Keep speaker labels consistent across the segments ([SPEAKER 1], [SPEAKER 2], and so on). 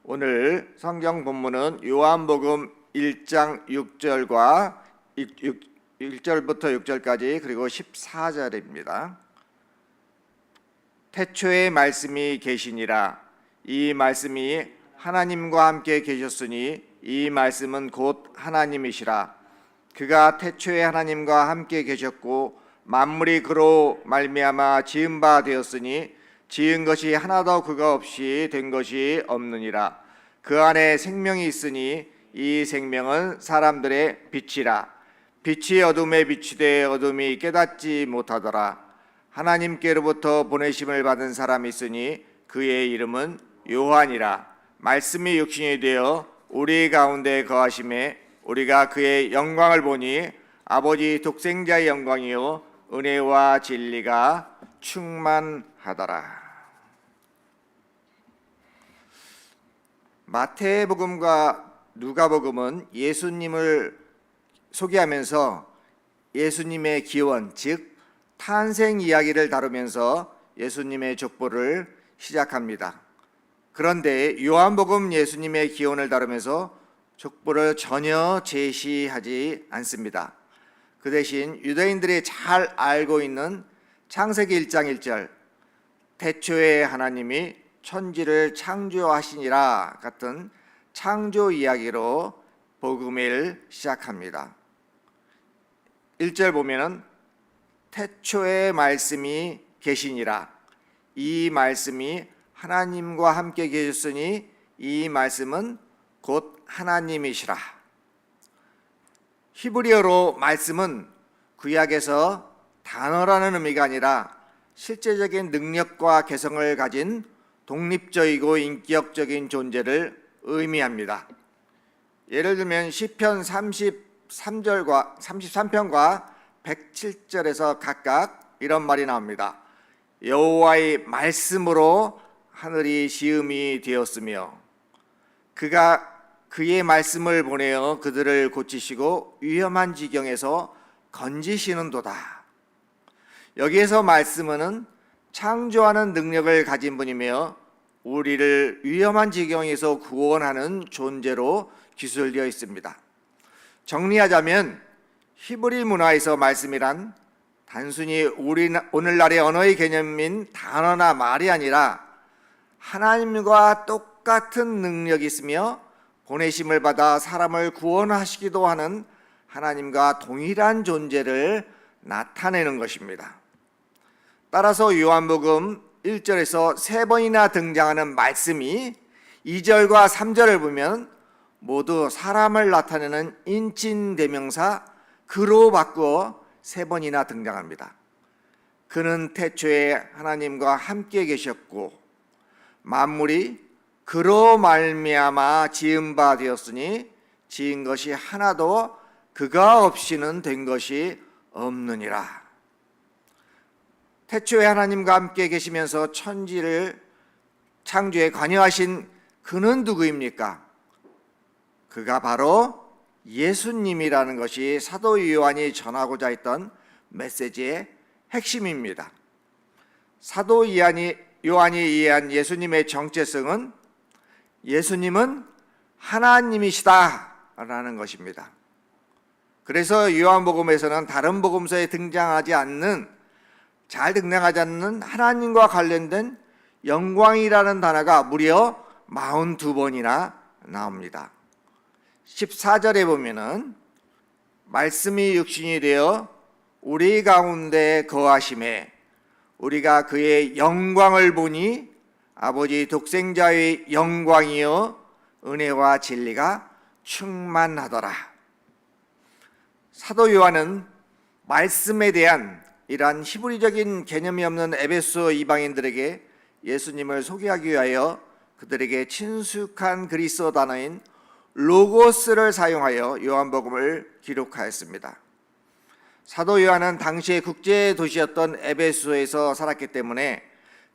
[SPEAKER 1] 오늘 성경 본문은 요한복음 1장 6절과 1절부터 6절까지 그리고 14절입니다. 태초에 말씀이 계시니라. 이 말씀이 하나님과 함께 계셨으니 이 말씀은 곧 하나님이시라. 그가 태초에 하나님과 함께 계셨고 만물이 그로 말미암아 지은 바 되었으니 지은 것이 하나도 그가 없이 된 것이 없느니라. 그 안에 생명이 있으니 이 생명은 사람들의 빛이라. 빛이 어둠에 비추되 어둠이 깨닫지 못하더라. 하나님께로부터 보내심을 받은 사람이 있으니 그의 이름은 요한이라. 말씀이 육신이 되어 우리 가운데 거하심에 우리가 그의 영광을 보니 아버지 독생자의 영광이요 은혜와 진리가 충만하더라. 마태복음과 누가복음은 예수님을 소개하면서 예수님의 기원, 즉 탄생 이야기를 다루면서 예수님의 족보를 시작합니다. 그런데 요한복음 예수님의 기원을 다루면서 족보를 전혀 제시하지 않습니다. 그 대신 유대인들이 잘 알고 있는 창세기 1장 1절 태초에 하나님이 천지를 창조하시니라 같은 창조 이야기로 복음을 시작합니다. 1절 보면은 태초에 말씀이 계시니라. 이 말씀이 하나님과 함께 계셨으니 이 말씀은 곧 하나님이시라. 히브리어로 말씀은 구약에서 단어라는 의미가 아니라 실제적인 능력과 개성을 가진 독립적이고 인격적인 존재를 의미합니다. 예를 들면 시편 33절과 33편과 107절에서 각각 이런 말이 나옵니다. 여호와의 말씀으로 하늘이 시음이 되었으며 그가 그의 말씀을 보내어 그들을 고치시고 위험한 지경에서 건지시는도다. 여기에서 말씀은 창조하는 능력을 가진 분이며 우리를 위험한 지경에서 구원하는 존재로 기술되어 있습니다. 정리하자면 히브리 문화에서 말씀이란 단순히 오늘날의 언어의 개념인 단어나 말이 아니라 하나님과 똑같은 능력이 있으며 보내심을 받아 사람을 구원하시기도 하는 하나님과 동일한 존재를 나타내는 것입니다. 따라서 요한복음 1절에서 3번이나 등장하는 말씀이 2절과 3절을 보면 모두 사람을 나타내는 인칭대명사 그로 바꾸어 3번이나 등장합니다. 그는 태초에 하나님과 함께 계셨고 만물이 그로 말미암아 지은 바 되었으니 지은 것이 하나도 그가 없이는 된 것이 없느니라. 태초에 하나님과 함께 계시면서 천지를 창조에 관여하신 그는 누구입니까? 그가 바로 예수님이라는 것이 사도 요한이 전하고자 했던 메시지의 핵심입니다. 사도 요한이 이해한 예수님의 정체성은 예수님은 하나님이시다라는 것입니다. 그래서 요한복음에서는 다른 복음서에 잘 등장하지 않는 하나님과 관련된 영광이라는 단어가 무려 42번이나 나옵니다. 14절에 보면은 말씀이 육신이 되어 우리 가운데 거하심에 우리가 그의 영광을 보니 아버지 독생자의 영광이요 은혜와 진리가 충만하더라. 사도 요한은 말씀에 대한 이러한 히브리적인 개념이 없는 에베소 이방인들에게 예수님을 소개하기 위하여 그들에게 친숙한 그리스어 단어인 로고스를 사용하여 요한복음을 기록하였습니다. 사도 요한은 당시의 국제 도시였던 에베소에서 살았기 때문에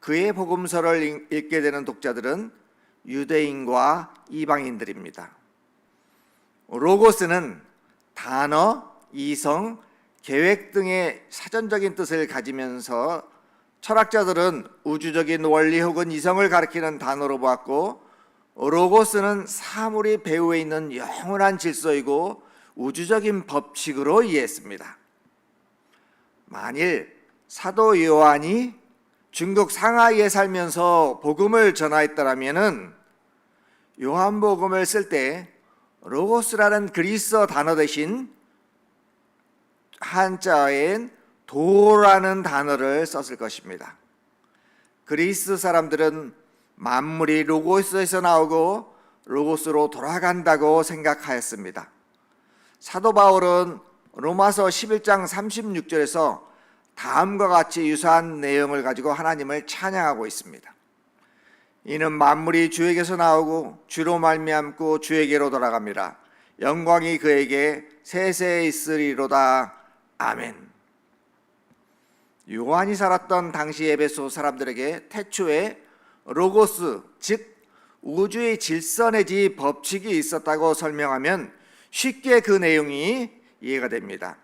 [SPEAKER 1] 그의 복음서를 읽게 되는 독자들은 유대인과 이방인들입니다. 로고스는 단어, 이성, 계획 등의 사전적인 뜻을 가지면서 철학자들은 우주적인 원리 혹은 이성을 가리키는 단어로 보았고 로고스는 사물이 배후에 있는 영원한 질서이고 우주적인 법칙으로 이해했습니다. 만일 사도 요한이 중국 상하이에 살면서 복음을 전하였더라면 요한복음을 쓸 때 로고스라는 그리스어 단어 대신 한자어인 도라는 단어를 썼을 것입니다. 그리스 사람들은 만물이 로고스에서 나오고 로고스로 돌아간다고 생각하였습니다. 사도 바울은 로마서 11장 36절에서 다음과 같이 유사한 내용을 가지고 하나님을 찬양하고 있습니다. 이는 만물이 주에게서 나오고 주로 말미암고 주에게로 돌아갑니다. 영광이 그에게 세세 있으리로다. 아멘. 요한이 살았던 당시 에베소 사람들에게 태초에 로고스, 즉 우주의 질서 내지 법칙이 있었다고 설명하면 쉽게 그 내용이 이해가 됩니다.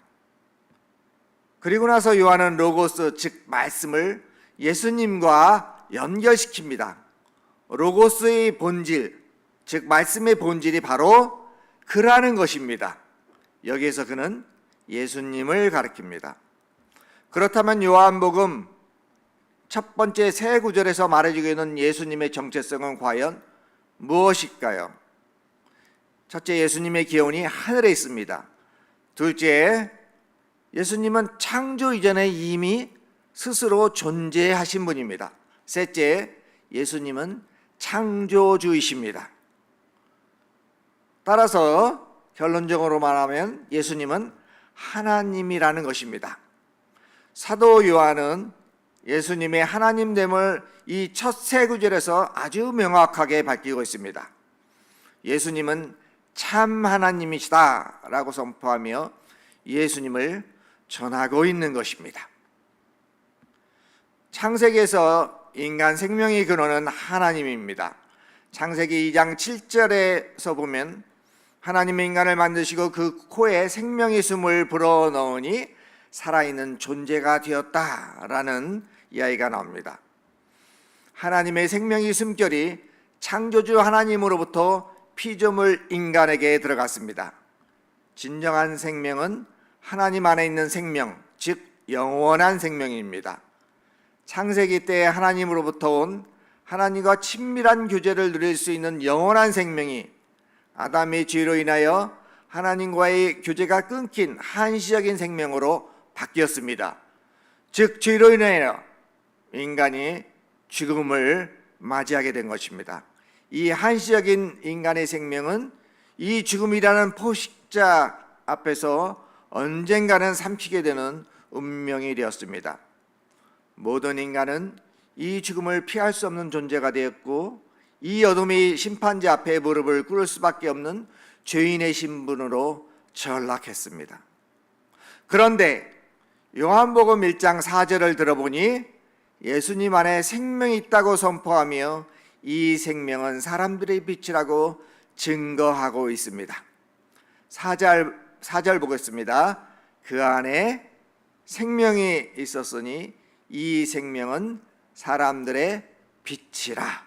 [SPEAKER 1] 그리고 나서 요한은 로고스, 즉 말씀을 예수님과 연결시킵니다. 로고스의 본질, 즉 말씀의 본질이 바로 그라는 것입니다. 여기에서 그는 예수님을 가리킵니다. 그렇다면 요한복음 첫 번째 세 구절에서 말해주고 있는 예수님의 정체성은 과연 무엇일까요? 첫째, 예수님의 기원이 하늘에 있습니다. 둘째, 예수님은 창조 이전에 이미 스스로 존재하신 분입니다. 셋째, 예수님은 창조주이십니다. 따라서 결론적으로 말하면 예수님은 하나님이라는 것입니다. 사도 요한은 예수님의 하나님됨을 이 첫 세 구절에서 아주 명확하게 밝히고 있습니다. 예수님은 참 하나님이시다 라고 선포하며 예수님을 전하고 있는 것입니다. 창세기에서 인간 생명의 근원은 하나님입니다. 창세기 2장 7절에서 보면 하나님의 인간을 만드시고 그 코에 생명의 숨을 불어넣으니 살아있는 존재가 되었다라는 이야기가 나옵니다. 하나님의 생명의 숨결이 창조주 하나님으로부터 피조물 인간에게 들어갔습니다. 진정한 생명은 하나님 안에 있는 생명, 즉 영원한 생명입니다. 창세기 때 하나님으로부터 온 하나님과 친밀한 교제를 누릴 수 있는 영원한 생명이 아담의 죄로 인하여 하나님과의 교제가 끊긴 한시적인 생명으로 바뀌었습니다. 즉 죄로 인하여 인간이 죽음을 맞이하게 된 것입니다. 이 한시적인 인간의 생명은 이 죽음이라는 포식자 앞에서 언젠가는 삼키게 되는 운명이 되었습니다. 모든 인간은 이 죽음을 피할 수 없는 존재가 되었고 이 어둠이 심판자 앞에 무릎을 꿇을 수밖에 없는 죄인의 신분으로 전락했습니다. 그런데 요한복음 1장 4절을 들어보니 예수님 안에 생명이 있다고 선포하며 이 생명은 사람들의 빛이라고 증거하고 있습니다. 4절 보겠습니다. 그 안에 생명이 있었으니 이 생명은 사람들의 빛이라.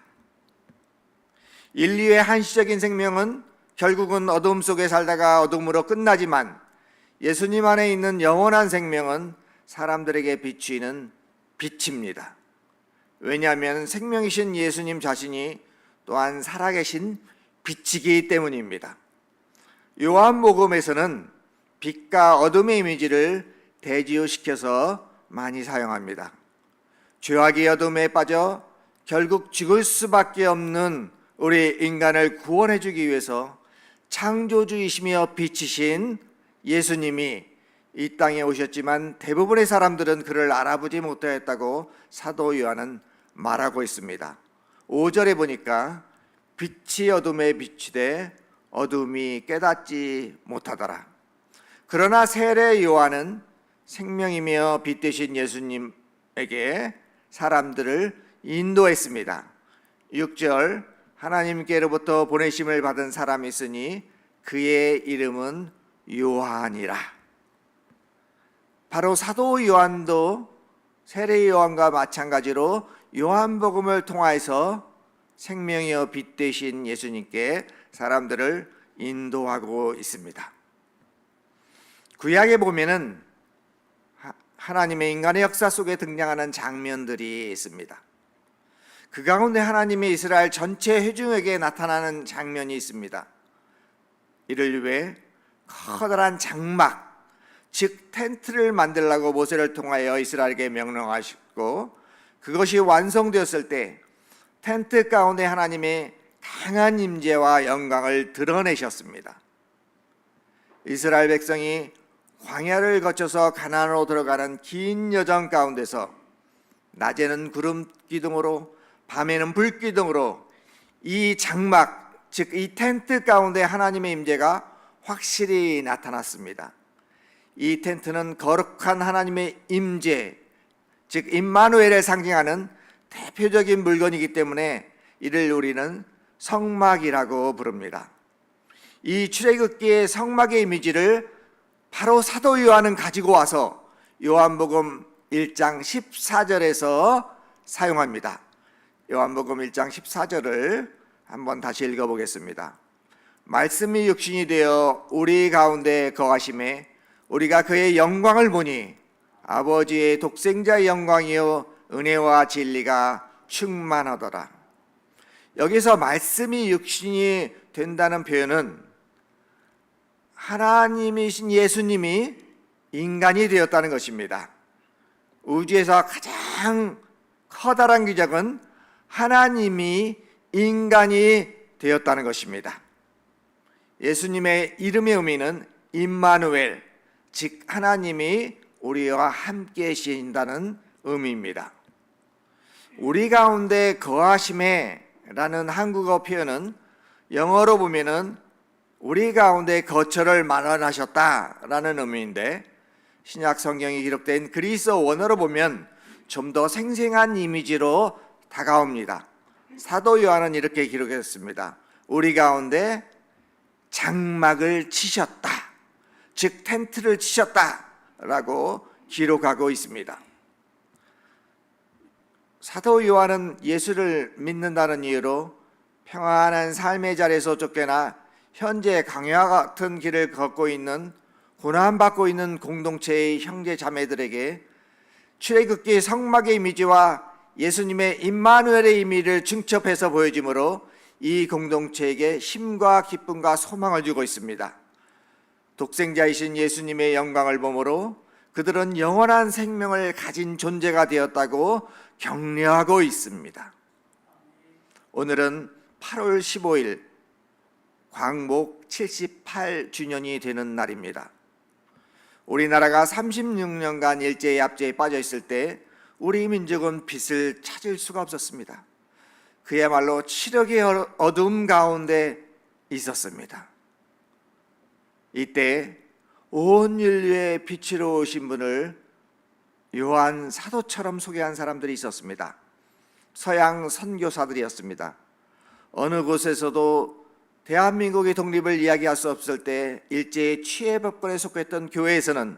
[SPEAKER 1] 인류의 한시적인 생명은 결국은 어둠 속에 살다가 어둠으로 끝나지만 예수님 안에 있는 영원한 생명은 사람들에게 비추이는 빛입니다. 왜냐하면 생명이신 예수님 자신이 또한 살아계신 빛이기 때문입니다. 요한복음에서는 빛과 어둠의 이미지를 대조시켜서 많이 사용합니다. 죄악의 어둠에 빠져 결국 죽을 수밖에 없는 우리 인간을 구원해 주기 위해서 창조주이시며 빛이신 예수님이 이 땅에 오셨지만 대부분의 사람들은 그를 알아보지 못하였다고 사도 요한은 말하고 있습니다. 5절에 보니까 빛이 어둠에 비추되 어둠이 깨닫지 못하더라. 그러나 세례 요한은 생명이며 빛 되신 예수님에게 사람들을 인도했습니다. 6절 하나님께로부터 보내심을 받은 사람이 있으니 그의 이름은 요한이라. 바로 사도 요한도 세례 요한과 마찬가지로 요한복음을 통하여서 생명이여 빛 되신 예수님께 사람들을 인도하고 있습니다. 구약에 보면은 하나님의 인간의 역사 속에 등장하는 장면들이 있습니다. 그 가운데 하나님의 이스라엘 전체 회중에게 나타나는 장면이 있습니다. 이를 위해 커다란 장막, 즉 텐트를 만들라고 모세를 통하여 이스라엘에게 명령하시고, 그것이 완성되었을 때 텐트 가운데 하나님의 강한 임재와 영광을 드러내셨습니다. 이스라엘 백성이 광야를 거쳐서 가나안으로 들어가는 긴 여정 가운데서 낮에는 구름 기둥으로 밤에는 불 기둥으로 이 장막, 즉 이 텐트 가운데 하나님의 임재가 확실히 나타났습니다. 이 텐트는 거룩한 하나님의 임재, 즉 임마누엘을 상징하는 대표적인 물건이기 때문에 이를 우리는 성막이라고 부릅니다. 이 출애굽기의 성막의 이미지를 바로 사도 요한은 가지고 와서 요한복음 1장 14절에서 사용합니다. 요한복음 1장 14절을 한번 다시 읽어보겠습니다. 말씀이 육신이 되어 우리 가운데 거하심에 우리가 그의 영광을 보니 아버지의 독생자의 영광이요 은혜와 진리가 충만하더라. 여기서 말씀이 육신이 된다는 표현은 하나님이신 예수님이 인간이 되었다는 것입니다. 우주에서 가장 커다란 기적은 하나님이 인간이 되었다는 것입니다. 예수님의 이름의 의미는 임마누엘, 즉 하나님이 우리와 함께 계신다는 의미입니다. 우리 가운데 거하심에 라는 한국어 표현은 영어로 보면은 우리 가운데 거처를 마련하셨다라는 의미인데, 신약 성경이 기록된 그리스 원어로 보면 좀 더 생생한 이미지로 다가옵니다. 사도 요한은 이렇게 기록했습니다. 우리 가운데 장막을 치셨다, 즉 텐트를 치셨다라고 기록하고 있습니다. 사도 요한은 예수를 믿는다는 이유로 평안한 삶의 자리에서 쫓겨나 현재 강야와 같은 길을 걷고 있는, 고난받고 있는 공동체의 형제 자매들에게 출애굽기 성막의 이미지와 예수님의 임마누엘의 의미를 중첩해서 보여주므로 이 공동체에게 힘과 기쁨과 소망을 주고 있습니다. 독생자이신 예수님의 영광을 보므로 그들은 영원한 생명을 가진 존재가 되었다고 격려하고 있습니다. 오늘은 8월 15일 광복 78주년이 되는 날입니다. 우리나라가 36년간 일제의 압제에 빠져 있을 때 우리 민족은 빛을 찾을 수가 없었습니다. 그야말로 치력의 어둠 가운데 있었습니다. 이때 온 인류의 빛으로 오신 분을 요한 사도처럼 소개한 사람들이 있었습니다. 서양 선교사들이었습니다. 어느 곳에서도 대한민국의 독립을 이야기할 수 없을 때 일제의 치해법권에 속했던 교회에서는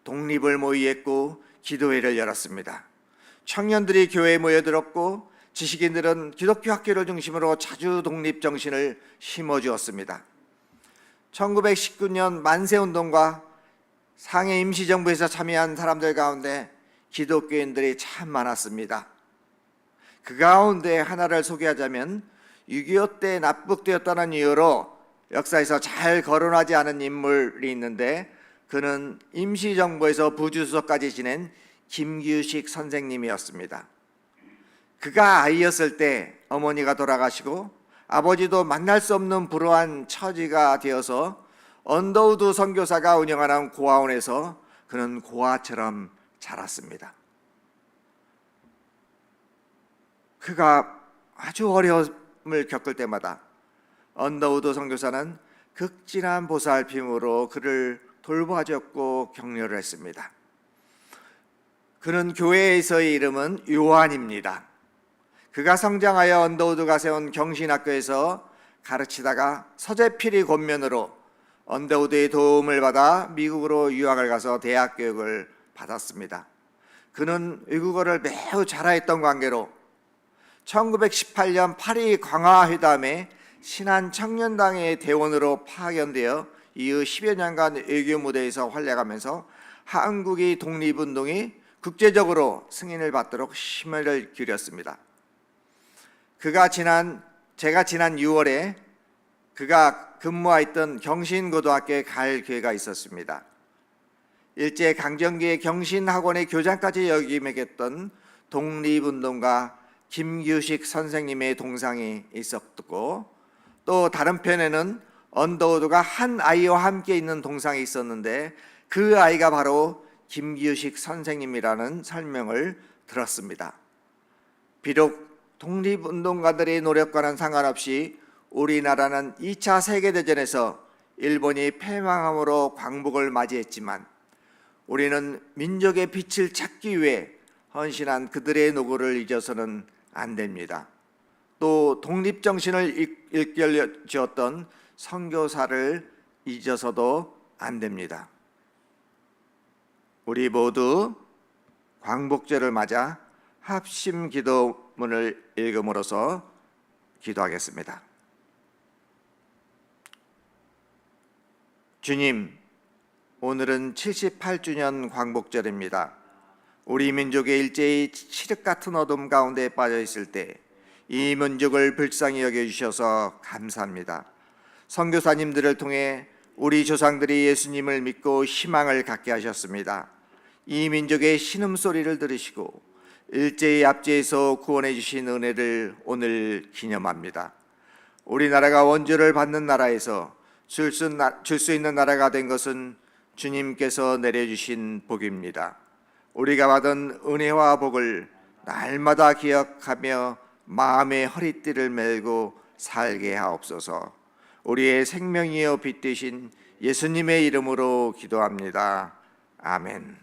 [SPEAKER 1] 독립을 모의했고 기도회를 열었습니다. 청년들이 교회에 모여들었고 지식인들은 기독교 학교를 중심으로 자주 독립 정신을 심어주었습니다. 1919년 만세운동과 상해 임시정부에서 참여한 사람들 가운데 기독교인들이 참 많았습니다. 그 가운데 하나를 소개하자면 6.25 때 납북되었다는 이유로 역사에서 잘 거론하지 않은 인물이 있는데, 그는 임시정부에서 부주수석까지 지낸 김규식 선생님이었습니다. 그가 아이였을 때 어머니가 돌아가시고 아버지도 만날 수 없는 불우한 처지가 되어서 언더우드 선교사가 운영하는 고아원에서 그는 고아처럼 자랐습니다. 그가 아주 어려움을 겪을 때마다 언더우드 선교사는 극진한 보살핌으로 그를 돌봐줬고 격려를 했습니다. 그는 교회에서의 이름은 요한입니다. 그가 성장하여 언더우드가 세운 경신학교에서 가르치다가 서재필이 권면으로 언더우드의 도움을 받아 미국으로 유학을 가서 대학 교육을 받았습니다. 그는 외국어를 매우 잘하였던 관계로 1918년 파리 광화회담에 신한청년당의 대원으로 파견되어 이후 10여 년간 외교 무대에서 활약하면서 한국의 독립운동이 국제적으로 승인을 받도록 힘을 기울였습니다. 제가 지난 6월에 그가 근무했던 경신고등학교에 갈 기회가 있었습니다. 일제 강점기의 경신학원의 교장까지 역임했던 독립운동가 김규식 선생님의 동상이 있었고, 또 다른 편에는 언더우드가 한 아이와 함께 있는 동상이 있었는데 그 아이가 바로 김규식 선생님이라는 설명을 들었습니다. 비록 독립운동가들의 노력과는 상관없이 우리나라는 2차 세계대전에서 일본이 패망함으로 광복을 맞이했지만 우리는 민족의 빛을 찾기 위해 헌신한 그들의 노고를 잊어서는 안 됩니다. 또 독립정신을 일깨워 주었던 선교사를 잊어서도 안 됩니다. 우리 모두 광복절을 맞아 합심 기도문을 읽음으로써 기도하겠습니다. 주님, 오늘은 78주년 광복절입니다. 우리 민족의 일제의 칠흑 같은 어둠 가운데 빠져 있을 때 이 민족을 불쌍히 여겨주셔서 감사합니다. 선교사님들을 통해 우리 조상들이 예수님을 믿고 희망을 갖게 하셨습니다. 이 민족의 신음소리를 들으시고 일제의 압제에서 구원해 주신 은혜를 오늘 기념합니다. 우리나라가 원조를 받는 나라에서 줄 수 있는 나라가 된 것은 주님께서 내려주신 복입니다. 우리가 받은 은혜와 복을 날마다 기억하며 마음의 허리띠를 메고 살게 하옵소서. 우리의 생명이여 빛 되신 예수님의 이름으로 기도합니다. 아멘.